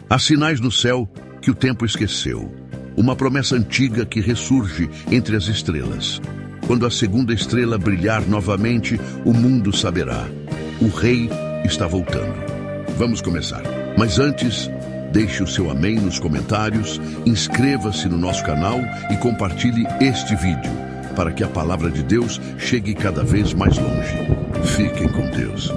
Há sinais no céu que o tempo esqueceu. Uma promessa antiga que ressurge entre as estrelas. Quando a segunda estrela brilhar novamente, o mundo saberá. O rei está voltando. Vamos começar. Mas antes, deixe o seu amém nos comentários, inscreva-se no nosso canal e compartilhe este vídeo, para que a palavra de Deus chegue cada vez mais longe. Fiquem com Deus.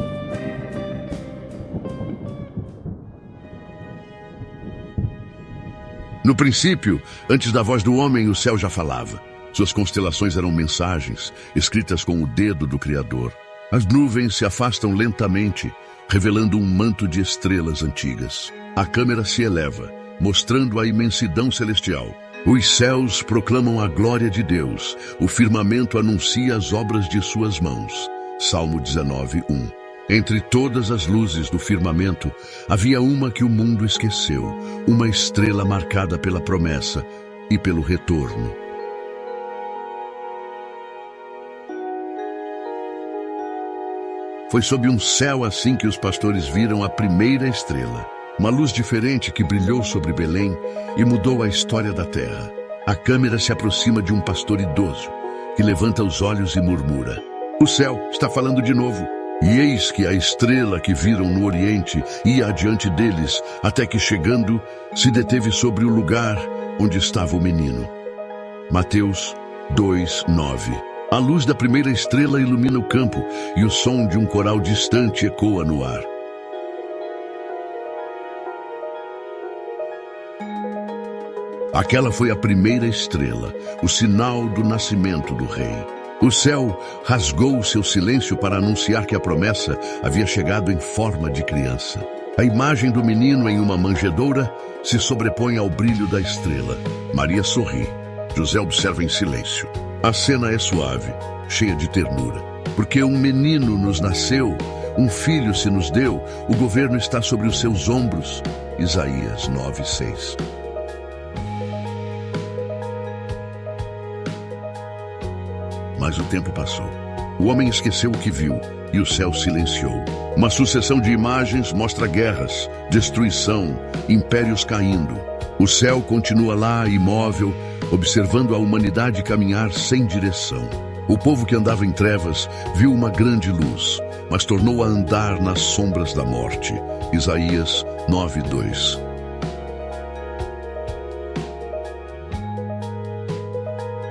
No princípio, antes da voz do homem, o céu já falava. Suas constelações eram mensagens, escritas com o dedo do Criador. As nuvens se afastam lentamente, revelando um manto de estrelas antigas. A câmera se eleva, mostrando a imensidão celestial. Os céus proclamam a glória de Deus. O firmamento anuncia as obras de suas mãos. Salmo 19:1. Entre todas as luzes do firmamento, havia uma que o mundo esqueceu, uma estrela marcada pela promessa e pelo retorno. Foi sob um céu assim que os pastores viram a primeira estrela, uma luz diferente que brilhou sobre Belém e mudou a história da terra. A câmera se aproxima de um pastor idoso, que levanta os olhos e murmura: "O céu está falando de novo." E eis que a estrela que viram no oriente ia adiante deles, até que, chegando, se deteve sobre o lugar onde estava o menino. Mateus 2:9. A luz da primeira estrela ilumina o campo, e o som de um coral distante ecoa no ar. Aquela foi a primeira estrela, o sinal do nascimento do rei. O céu rasgou seu silêncio para anunciar que a promessa havia chegado em forma de criança. A imagem do menino em uma manjedoura se sobrepõe ao brilho da estrela. Maria sorri. José observa em silêncio. A cena é suave, cheia de ternura. Porque um menino nos nasceu, um filho se nos deu, o governo está sobre os seus ombros. Isaías 9:6. Mas o tempo passou. O homem esqueceu o que viu e o céu silenciou. Uma sucessão de imagens mostra guerras, destruição, impérios caindo. O céu continua lá, imóvel, observando a humanidade caminhar sem direção. O povo que andava em trevas viu uma grande luz, mas tornou a andar nas sombras da morte. Isaías 9:2.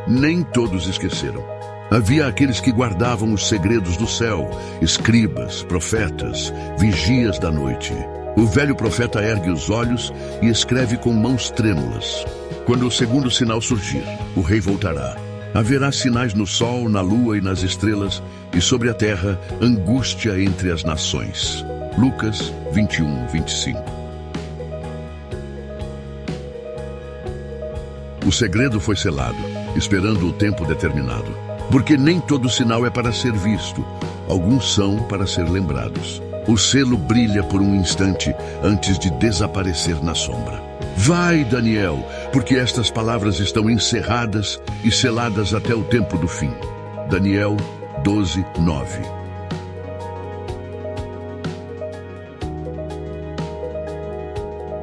Nem todos esqueceram. Havia aqueles que guardavam os segredos do céu, escribas, profetas, vigias da noite. O velho profeta ergue os olhos e escreve com mãos trêmulas. Quando o segundo sinal surgir, o rei voltará. Haverá sinais no sol, na lua e nas estrelas, e sobre a terra, angústia entre as nações. Lucas 21:25. O segredo foi selado, esperando o tempo determinado. Porque nem todo sinal é para ser visto, alguns são para ser lembrados. O selo brilha por um instante antes de desaparecer na sombra. Vai, Daniel, porque estas palavras estão encerradas e seladas até o tempo do fim. Daniel 12:9.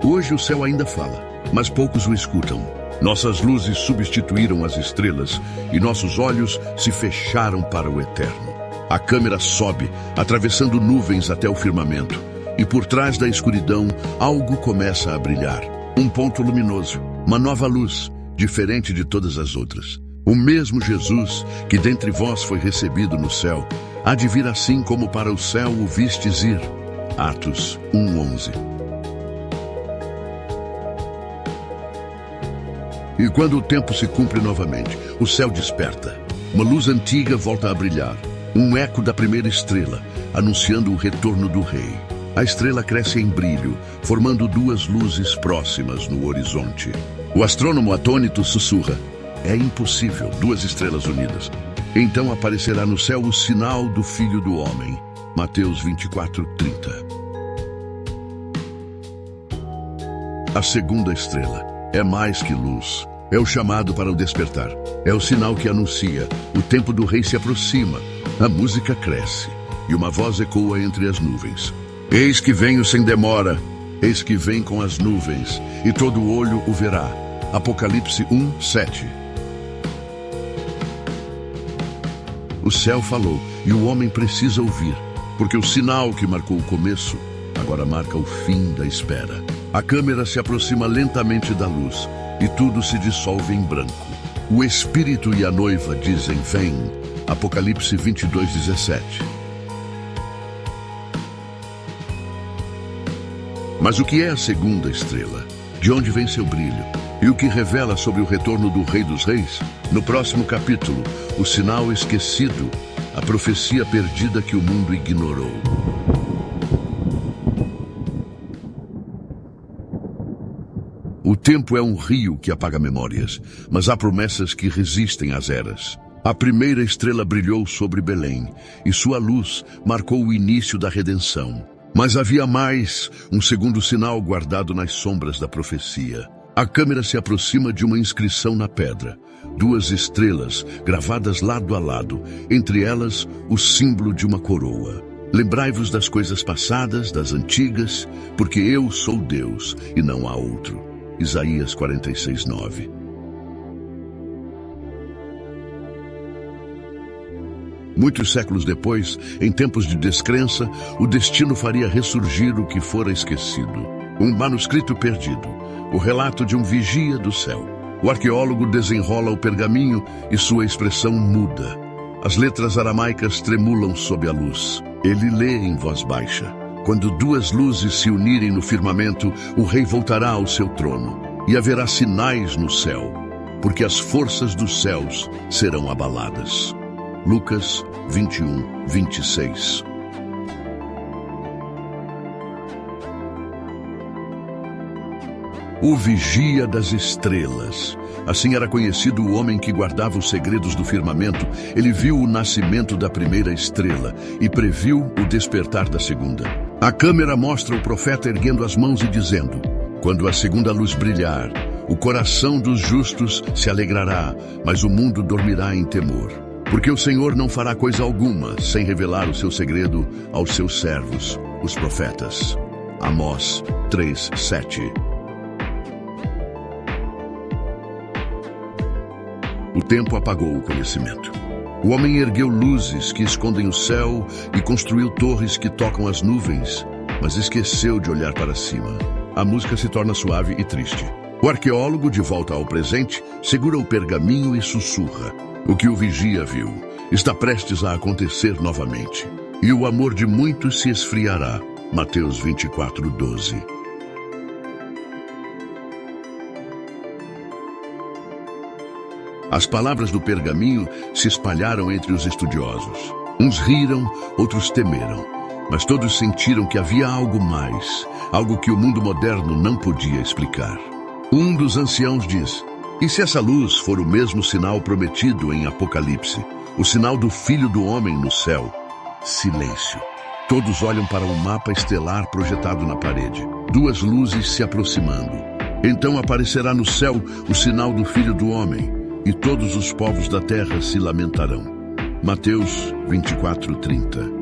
Hoje o céu ainda fala, mas poucos o escutam. Nossas luzes substituíram as estrelas e nossos olhos se fecharam para o eterno. A câmera sobe, atravessando nuvens até o firmamento, e por trás da escuridão, algo começa a brilhar. Um ponto luminoso, uma nova luz, diferente de todas as outras. O mesmo Jesus, que dentre vós foi recebido no céu, há de vir assim como para o céu o vistes ir. Atos 1:11. E quando o tempo se cumpre novamente, o céu desperta. Uma luz antiga volta a brilhar. Um eco da primeira estrela, anunciando o retorno do rei. A estrela cresce em brilho, formando duas luzes próximas no horizonte. O astrônomo atônito sussurra: "É impossível, duas estrelas unidas." Então aparecerá no céu o sinal do Filho do Homem. Mateus 24:30. A segunda estrela é mais que luz. É o chamado para o despertar. É o sinal que anuncia: o tempo do rei se aproxima. A música cresce e uma voz ecoa entre as nuvens: "Eis que venho sem demora." Eis que vem com as nuvens, e todo olho o verá. Apocalipse 1, 7. O céu falou, e o homem precisa ouvir, porque o sinal que marcou o começo, agora marca o fim da espera. A câmera se aproxima lentamente da luz, e tudo se dissolve em branco. O Espírito e a noiva dizem, vem. Apocalipse 22, 17. Mas o que é a segunda estrela? De onde vem seu brilho? E o que revela sobre o retorno do Rei dos Reis? No próximo capítulo, o sinal esquecido, a profecia perdida que o mundo ignorou. O tempo é um rio que apaga memórias, mas há promessas que resistem às eras. A primeira estrela brilhou sobre Belém, e sua luz marcou o início da redenção. Mas havia mais, um segundo sinal guardado nas sombras da profecia. A câmera se aproxima de uma inscrição na pedra. 2 estrelas, gravadas lado a lado, entre elas o símbolo de uma coroa. Lembrai-vos das coisas passadas, das antigas, porque eu sou Deus e não há outro. Isaías 46, 9. Muitos séculos depois, em tempos de descrença, o destino faria ressurgir o que fora esquecido. Um manuscrito perdido, o relato de um vigia do céu. O arqueólogo desenrola o pergaminho e sua expressão muda. As letras aramaicas tremulam sob a luz. Ele lê em voz baixa. Quando 2 luzes se unirem no firmamento, o rei voltará ao seu trono. E haverá sinais no céu, porque as forças dos céus serão abaladas. Lucas 21, 26. O vigia das estrelas. Assim era conhecido o homem que guardava os segredos do firmamento. Ele viu o nascimento da primeira estrela e previu o despertar da segunda. A câmera mostra o profeta erguendo as mãos e dizendo, quando a segunda luz brilhar, o coração dos justos se alegrará, mas o mundo dormirá em temor. Porque o Senhor não fará coisa alguma sem revelar o seu segredo aos seus servos, os profetas. Amós 3, 7. O tempo apagou o conhecimento. O homem ergueu luzes que escondem o céu e construiu torres que tocam as nuvens, mas esqueceu de olhar para cima. A música se torna suave e triste. O arqueólogo, de volta ao presente, segura o pergaminho e sussurra. O que o vigia viu está prestes a acontecer novamente. E o amor de muitos se esfriará. Mateus 24, 12. As palavras do pergaminho se espalharam entre os estudiosos. Uns riram, outros temeram. Mas todos sentiram que havia algo mais, algo que o mundo moderno não podia explicar. Um dos anciãos diz, e se essa luz for o mesmo sinal prometido em Apocalipse, o sinal do Filho do Homem no céu? Silêncio. Todos olham para um mapa estelar projetado na parede. 2 luzes se aproximando. Então aparecerá no céu o sinal do Filho do Homem, e todos os povos da terra se lamentarão. Mateus 24, 30.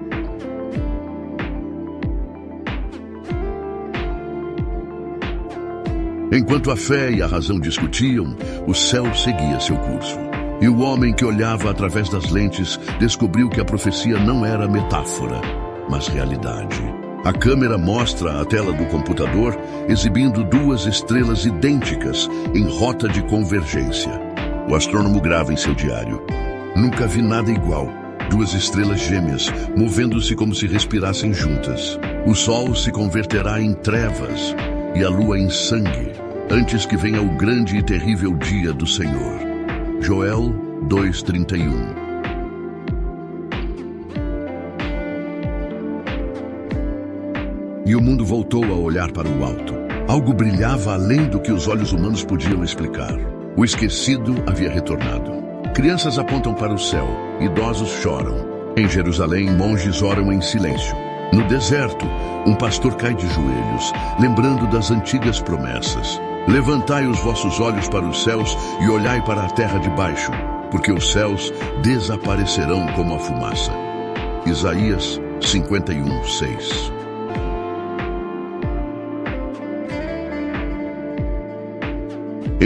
Enquanto a fé e a razão discutiam, o céu seguia seu curso. E o homem que olhava através das lentes descobriu que a profecia não era metáfora, mas realidade. A câmera mostra a tela do computador exibindo 2 estrelas idênticas em rota de convergência. O astrônomo grava em seu diário. Nunca vi nada igual. 2 estrelas gêmeas, movendo-se como se respirassem juntas. O sol se converterá em trevas e a lua em sangue, antes que venha o grande e terrível dia do Senhor. Joel 2:31. E o mundo voltou a olhar para o alto. Algo brilhava além do que os olhos humanos podiam explicar. O esquecido havia retornado. Crianças apontam para o céu, idosos choram. Em Jerusalém, monges oram em silêncio. No deserto, um pastor cai de joelhos, lembrando das antigas promessas. Levantai os vossos olhos para os céus e olhai para a terra de baixo, porque os céus desaparecerão como a fumaça. Isaías 51, 6.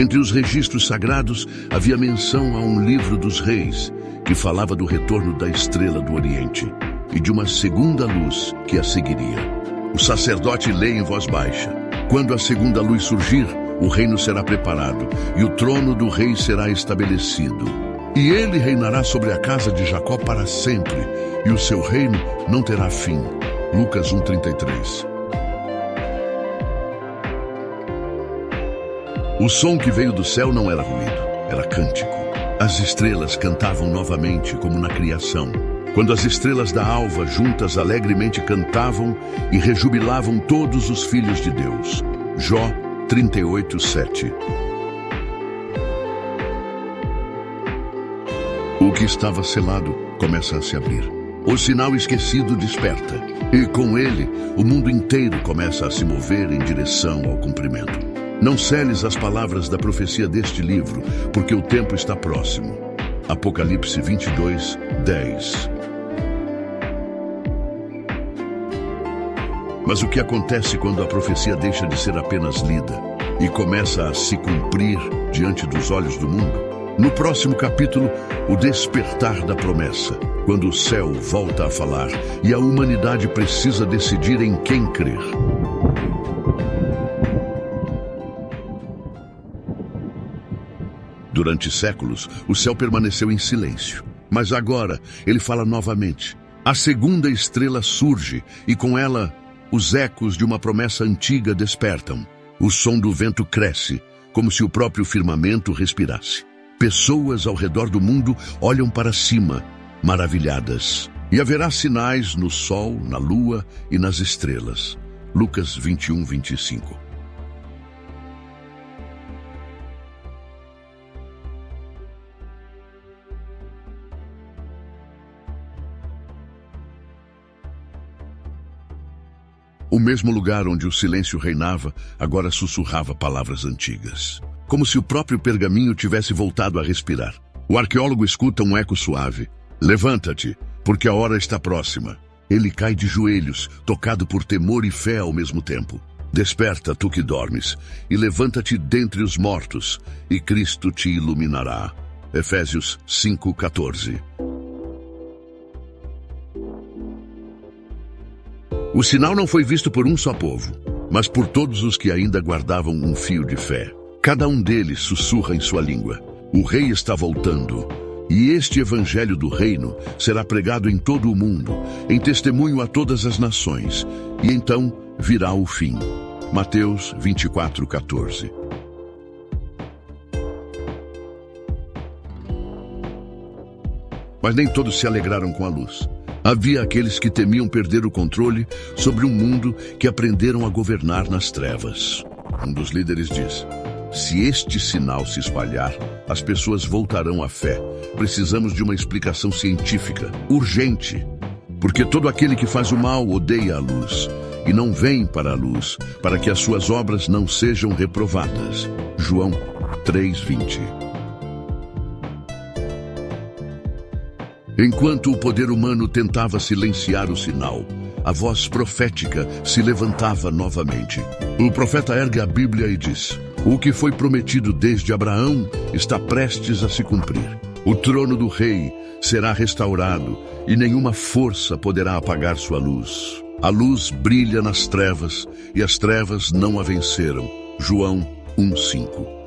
Entre os registros sagrados havia menção a um livro dos reis, que falava do retorno da estrela do Oriente e de uma segunda luz que a seguiria. O sacerdote lê em voz baixa: quando a segunda luz surgir, o reino será preparado e o trono do rei será estabelecido. E ele reinará sobre a casa de Jacó para sempre, e o seu reino não terá fim. Lucas 1:33. O som que veio do céu não era ruído, era cântico. As estrelas cantavam novamente como na criação. Quando as estrelas da alva juntas alegremente cantavam e rejubilavam todos os filhos de Deus. Jó 38:7. O que estava selado começa a se abrir. O sinal esquecido desperta. E com ele, o mundo inteiro começa a se mover em direção ao cumprimento. Não seles as palavras da profecia deste livro, porque o tempo está próximo. Apocalipse 22:10. Mas o que acontece quando a profecia deixa de ser apenas lida e começa a se cumprir diante dos olhos do mundo? No próximo capítulo, o despertar da promessa, quando o céu volta a falar e a humanidade precisa decidir em quem crer. Durante séculos, o céu permaneceu em silêncio, mas agora ele fala novamente. A segunda estrela surge e com ela os ecos de uma promessa antiga despertam. O som do vento cresce, como se o próprio firmamento respirasse. Pessoas ao redor do mundo olham para cima, maravilhadas. E haverá sinais no sol, na lua e nas estrelas. Lucas 21:25. O mesmo lugar onde o silêncio reinava, agora sussurrava palavras antigas. Como se o próprio pergaminho tivesse voltado a respirar. O arqueólogo escuta um eco suave. Levanta-te, porque a hora está próxima. Ele cai de joelhos, tocado por temor e fé ao mesmo tempo. Desperta, tu que dormes, e levanta-te dentre os mortos, e Cristo te iluminará. Efésios 5:14. O sinal não foi visto por um só povo, mas por todos os que ainda guardavam um fio de fé. Cada um deles sussurra em sua língua: o rei está voltando, e este evangelho do reino será pregado em todo o mundo, em testemunho a todas as nações, e então virá o fim. Mateus 24:14. Mas nem todos se alegraram com a luz. Havia aqueles que temiam perder o controle sobre um mundo que aprenderam a governar nas trevas. Um dos líderes diz: se este sinal se espalhar, as pessoas voltarão à fé. Precisamos de uma explicação científica, urgente. Porque todo aquele que faz o mal odeia a luz, e não vem para a luz, para que as suas obras não sejam reprovadas. João 3:20. Enquanto o poder humano tentava silenciar o sinal, a voz profética se levantava novamente. O profeta ergue a Bíblia e diz: o que foi prometido desde Abraão está prestes a se cumprir. O trono do rei será restaurado e nenhuma força poderá apagar sua luz. A luz brilha nas trevas e as trevas não a venceram. João 1:5.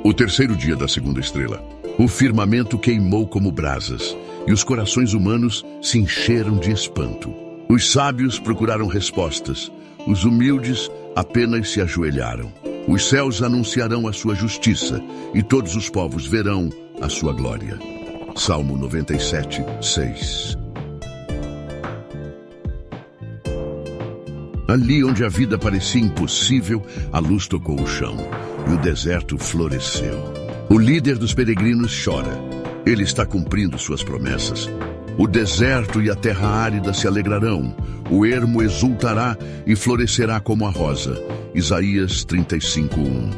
O terceiro dia da segunda estrela. O firmamento queimou como brasas, e os corações humanos se encheram de espanto. Os sábios procuraram respostas, os humildes apenas se ajoelharam. Os céus anunciarão a sua justiça, e todos os povos verão a sua glória. Salmo 97:6. Ali onde a vida parecia impossível, a luz tocou o chão, e o deserto floresceu. O líder dos peregrinos chora. Ele está cumprindo suas promessas. O deserto e a terra árida se alegrarão. O ermo exultará e florescerá como a rosa. Isaías 35:1.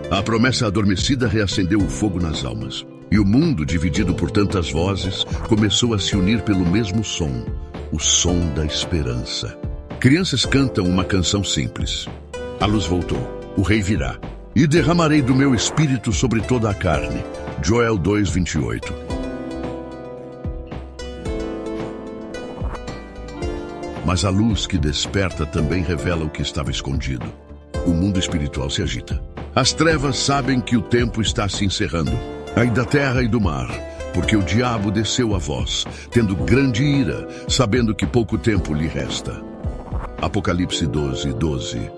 A promessa adormecida reacendeu o fogo nas almas. E o mundo, dividido por tantas vozes, começou a se unir pelo mesmo som. o som da esperança. Crianças cantam uma canção simples. A luz voltou, o rei virá, e derramarei do meu espírito sobre toda a carne. Joel 2:28. Mas a luz que desperta também revela o que estava escondido. O mundo espiritual se agita. As trevas sabem que o tempo está se encerrando. Ai da terra e do mar, porque o diabo desceu a vós, tendo grande ira, sabendo que pouco tempo lhe resta. Apocalipse 12:12.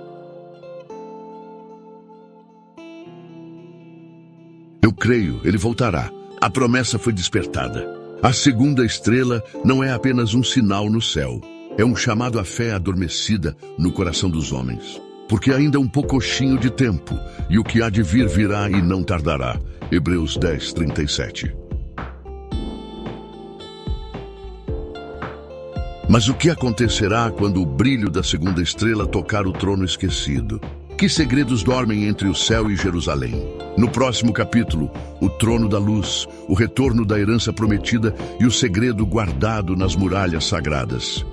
Eu creio, ele voltará. A promessa foi despertada. A segunda estrela não é apenas um sinal no céu. É um chamado à fé adormecida no coração dos homens. Porque ainda um poucochinho de tempo, e o que há de vir virá e não tardará. Hebreus 10:37. Mas o que acontecerá quando o brilho da segunda estrela tocar o trono esquecido? Que segredos dormem entre o céu e Jerusalém? No próximo capítulo, o trono da luz, o retorno da herança prometida e o segredo guardado nas muralhas sagradas.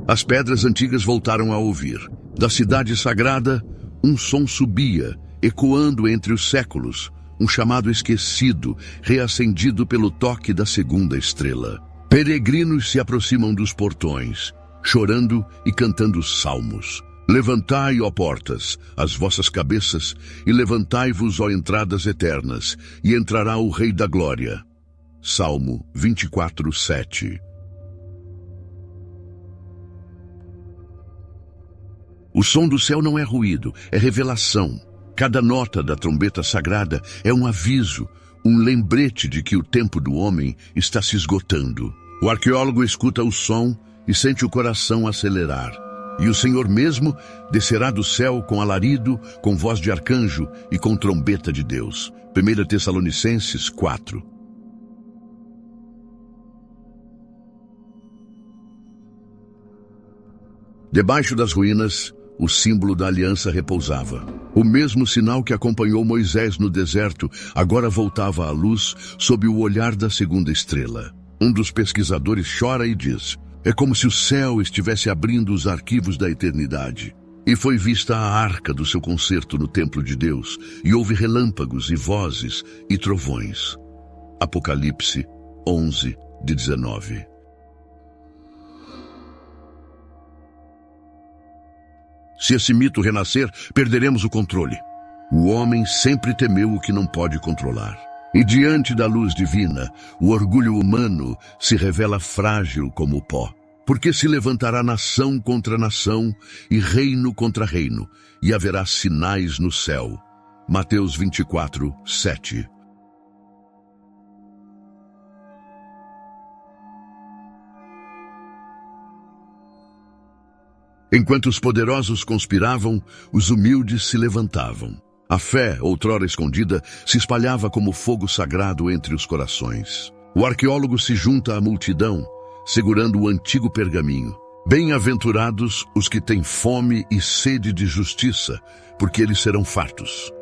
As pedras antigas voltaram a ouvir. Da cidade sagrada, um som subia, ecoando entre os séculos, um chamado esquecido, reacendido pelo toque da segunda estrela. Peregrinos se aproximam dos portões, chorando e cantando salmos. Levantai, ó portas, as vossas cabeças, e levantai-vos, ó entradas eternas, e entrará o Rei da Glória. Salmo 24:7. O som do céu não é ruído, é revelação. Cada nota da trombeta sagrada é um aviso, um lembrete de que o tempo do homem está se esgotando. O arqueólogo escuta o som e sente o coração acelerar. E o Senhor mesmo descerá do céu com alarido, com voz de arcanjo e com trombeta de Deus. 1 Tessalonicenses 4. Debaixo das ruínas, o símbolo da aliança repousava. O mesmo sinal que acompanhou Moisés no deserto agora voltava à luz sob o olhar da segunda estrela. Um dos pesquisadores chora e diz: é como se o céu estivesse abrindo os arquivos da eternidade. E foi vista a arca do seu concerto no templo de Deus, e houve relâmpagos e vozes e trovões. Apocalipse 11:19. Se esse mito renascer, perderemos o controle. O homem sempre temeu o que não pode controlar. E diante da luz divina, o orgulho humano se revela frágil como o pó. Porque se levantará nação contra nação e reino contra reino, e haverá sinais no céu. Mateus 24:7. Enquanto os poderosos conspiravam, os humildes se levantavam. A fé, outrora escondida, se espalhava como fogo sagrado entre os corações. O arqueólogo se junta à multidão, segurando o antigo pergaminho. Bem-aventurados os que têm fome e sede de justiça, porque eles serão fartos.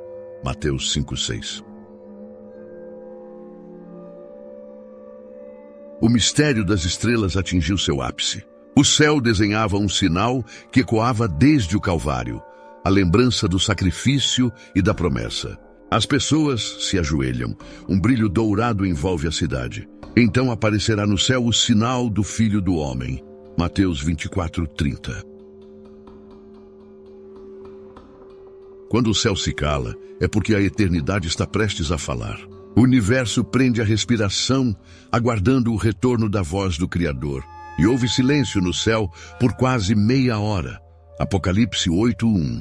Mateus 5:6. O mistério das estrelas atingiu seu ápice. O céu desenhava um sinal que ecoava desde o Calvário, a lembrança do sacrifício e da promessa. As pessoas se ajoelham, um brilho dourado envolve a cidade. Então aparecerá no céu o sinal do Filho do Homem. Mateus 24:30. Quando o céu se cala, é porque a eternidade está prestes a falar. O universo prende a respiração, aguardando o retorno da voz do Criador. E houve silêncio no céu por quase meia hora. Apocalipse 8:1.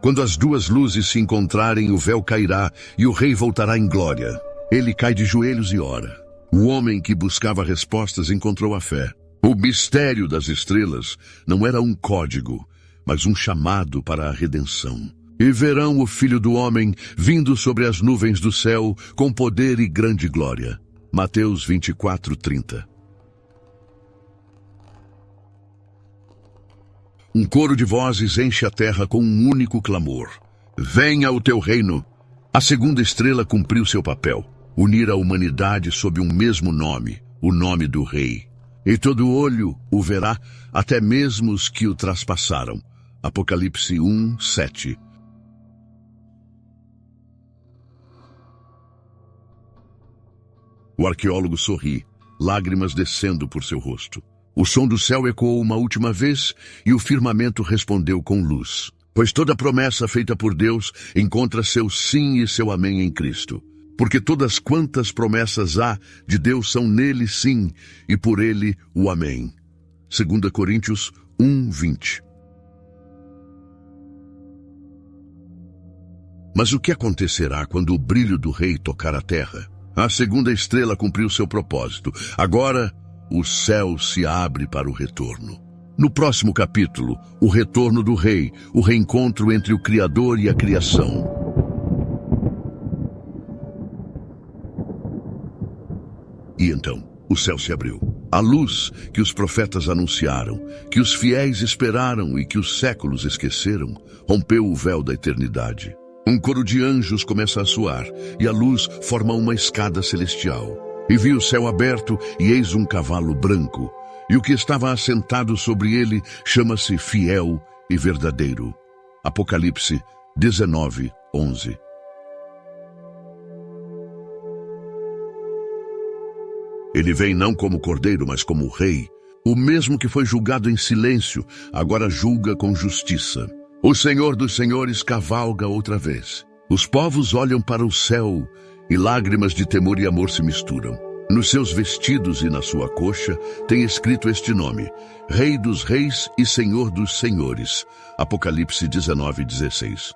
Quando as duas luzes se encontrarem, o véu cairá e o rei voltará em glória. Ele cai de joelhos e ora. O homem que buscava respostas encontrou a fé. O mistério das estrelas não era um código, mas um chamado para a redenção. E verão o Filho do Homem vindo sobre as nuvens do céu com poder e grande glória. Mateus 24:30. Um coro de vozes enche a terra com um único clamor. venha o teu reino. A segunda estrela cumpriu seu papel, unir a humanidade sob um mesmo nome, o nome do Rei. E todo olho o verá, até mesmo os que o traspassaram. Apocalipse 1, 7. O arqueólogo sorri, lágrimas descendo por seu rosto. O som do céu ecoou uma última vez e o firmamento respondeu com luz. Pois toda promessa feita por Deus encontra seu sim e seu amém em Cristo. Porque todas quantas promessas há de Deus são nele sim e por ele o amém. 2 Coríntios 1, 20. Mas o que acontecerá quando o brilho do Rei tocar a terra? A segunda estrela cumpriu seu propósito. Agora, o céu se abre para o retorno. No próximo capítulo, o retorno do Rei, o reencontro entre o Criador e a criação. E então, o céu se abriu. A luz que os profetas anunciaram, que os fiéis esperaram e que os séculos esqueceram, rompeu o véu da eternidade. Um coro de anjos começa a soar, e a luz forma uma escada celestial. E vi o céu aberto, e eis um cavalo branco, e o que estava assentado sobre ele chama-se Fiel e Verdadeiro. Apocalipse 19, 11. Ele vem não como cordeiro, mas como rei. O mesmo que foi julgado em silêncio, agora julga com justiça. O Senhor dos Senhores cavalga outra vez. Os povos olham para o céu e lágrimas de temor e amor se misturam. Nos seus vestidos e na sua coxa tem escrito este nome: Rei dos Reis e Senhor dos Senhores. Apocalipse 19, 16.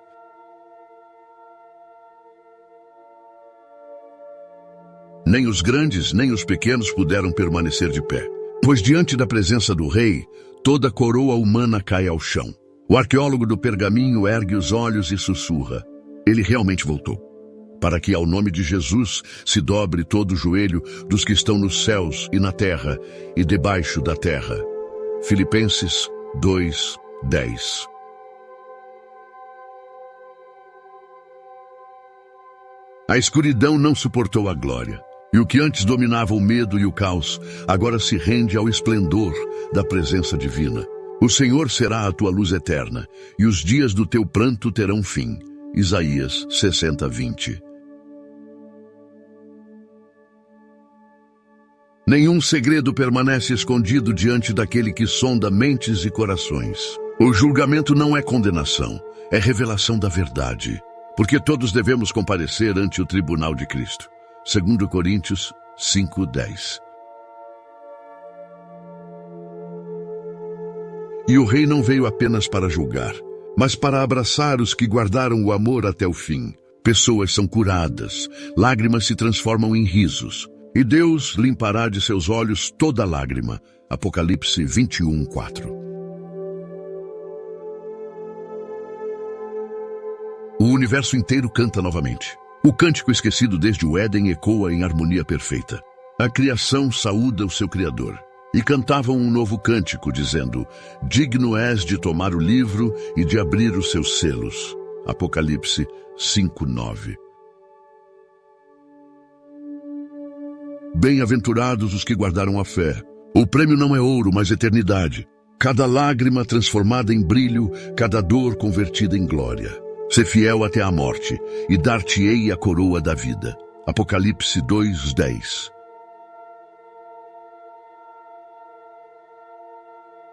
Nem os grandes nem os pequenos puderam permanecer de pé, pois diante da presença do Rei, toda coroa humana cai ao chão. O arqueólogo do pergaminho ergue os olhos e sussurra: ele realmente voltou, para que ao nome de Jesus se dobre todo o joelho dos que estão nos céus e na terra e debaixo da terra. Filipenses 2, 10. A escuridão não suportou a glória, e o que antes dominava o medo e o caos, agora se rende ao esplendor da presença divina. O Senhor será a tua luz eterna, e os dias do teu pranto terão fim. Isaías 60, 20. Nenhum segredo permanece escondido diante daquele que sonda mentes e corações. O julgamento não é condenação, é revelação da verdade, porque todos devemos comparecer ante o tribunal de Cristo. 2 Coríntios 5, 10. E o Rei não veio apenas para julgar, mas para abraçar os que guardaram o amor até o fim. Pessoas são curadas, lágrimas se transformam em risos, e Deus limpará de seus olhos toda lágrima. Apocalipse 21, 4. O universo inteiro canta novamente. O cântico esquecido desde o Éden ecoa em harmonia perfeita. A criação saúda o seu Criador. E cantavam um novo cântico, dizendo: digno és de tomar o livro e de abrir os seus selos. Apocalipse 5, 9. Bem-aventurados os que guardaram a fé. O prêmio não é ouro, mas eternidade. Cada lágrima transformada em brilho, cada dor convertida em glória. Sê fiel até a morte, e dar-te-ei a coroa da vida. Apocalipse 2, 10.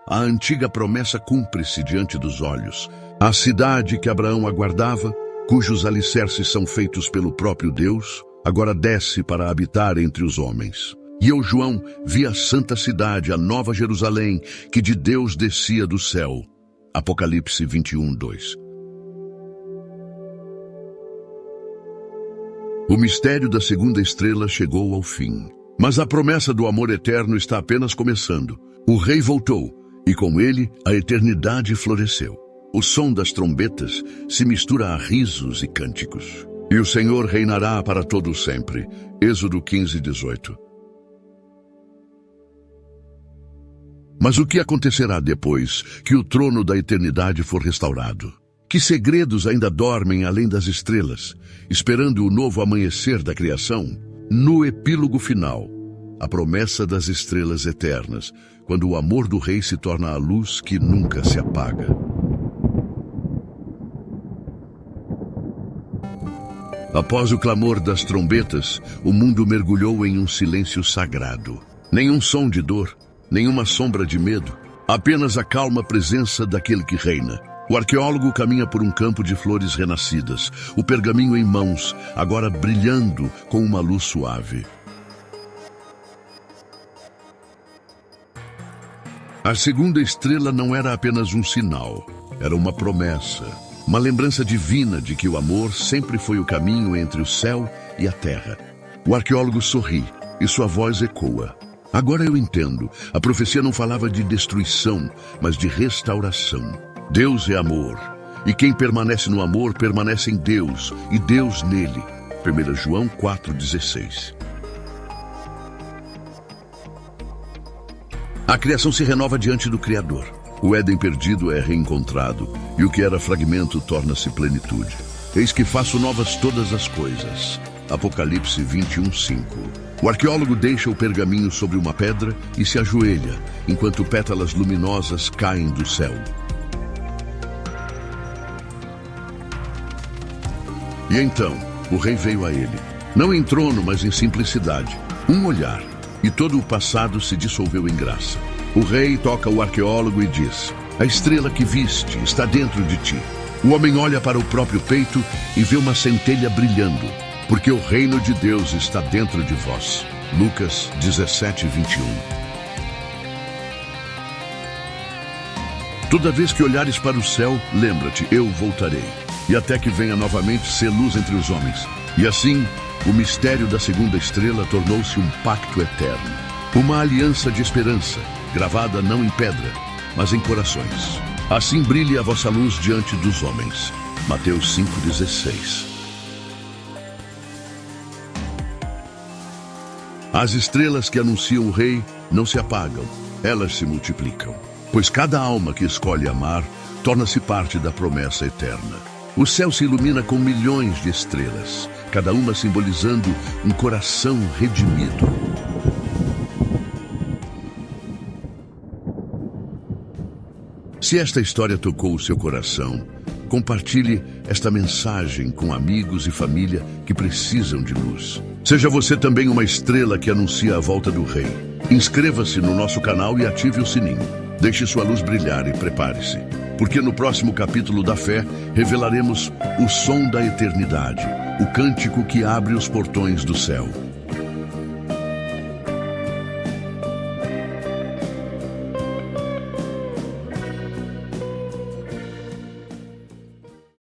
A antiga promessa cumpre-se diante dos olhos. A cidade que Abraão aguardava, cujos alicerces são feitos pelo próprio Deus, agora desce para habitar entre os homens. E eu, João, vi a santa cidade, a nova Jerusalém, que de Deus descia do céu. Apocalipse 21, 2. O mistério da segunda estrela chegou ao fim. Mas a promessa do amor eterno está apenas começando. O Rei voltou, e com ele a eternidade floresceu. O som das trombetas se mistura a risos e cânticos. E o Senhor reinará para todo sempre. Êxodo 15, 18. Mas o que acontecerá depois que o trono da eternidade for restaurado? Que segredos ainda dormem além das estrelas, esperando o novo amanhecer da criação? No epílogo final, a promessa das estrelas eternas, quando o amor do rei se torna a luz que nunca se apaga. Após o clamor das trombetas, o mundo mergulhou em um silêncio sagrado. Nenhum som de dor, nenhuma sombra de medo, apenas a calma presença daquele que reina. O arqueólogo caminha por um campo de flores renascidas, o pergaminho em mãos, agora brilhando com uma luz suave. A segunda estrela não era apenas um sinal, era uma promessa. Uma lembrança divina de que o amor sempre foi o caminho entre o céu e a terra. O arqueólogo sorri e sua voz ecoa. Agora eu entendo. A profecia não falava de destruição, mas de restauração. Deus é amor. E quem permanece no amor permanece em Deus e Deus nele. 1 João 4,16. A criação se renova diante do Criador. O Éden perdido é reencontrado, e o que era fragmento torna-se plenitude. Eis que faço novas todas as coisas. Apocalipse 21:5. O arqueólogo deixa o pergaminho sobre uma pedra e se ajoelha, enquanto pétalas luminosas caem do céu. E então, o rei veio a ele. Não em trono, mas em simplicidade. Um olhar, e todo o passado se dissolveu em graça. O rei toca o arqueólogo e diz: a estrela que viste está dentro de ti. O homem olha para o próprio peito e vê uma centelha brilhando, porque o reino de Deus está dentro de vós. Lucas 17:21. Toda vez que olhares para o céu, lembra-te, eu voltarei. E até que venha novamente ser luz entre os homens. E assim, o mistério da segunda estrela tornou-se um pacto eterno. Uma aliança de esperança, gravada não em pedra, mas em corações. Assim brilhe a vossa luz diante dos homens. Mateus 5,16. As estrelas que anunciam o rei não se apagam, elas se multiplicam. Pois cada alma que escolhe amar torna-se parte da promessa eterna. O céu se ilumina com milhões de estrelas, cada uma simbolizando um coração redimido. Se esta história tocou o seu coração, compartilhe esta mensagem com amigos e família que precisam de luz. Seja você também uma estrela que anuncia a volta do rei. Inscreva-se no nosso canal e ative o sininho. Deixe sua luz brilhar e prepare-se, porque no próximo capítulo da fé revelaremos o som da eternidade, o cântico que abre os portões do céu.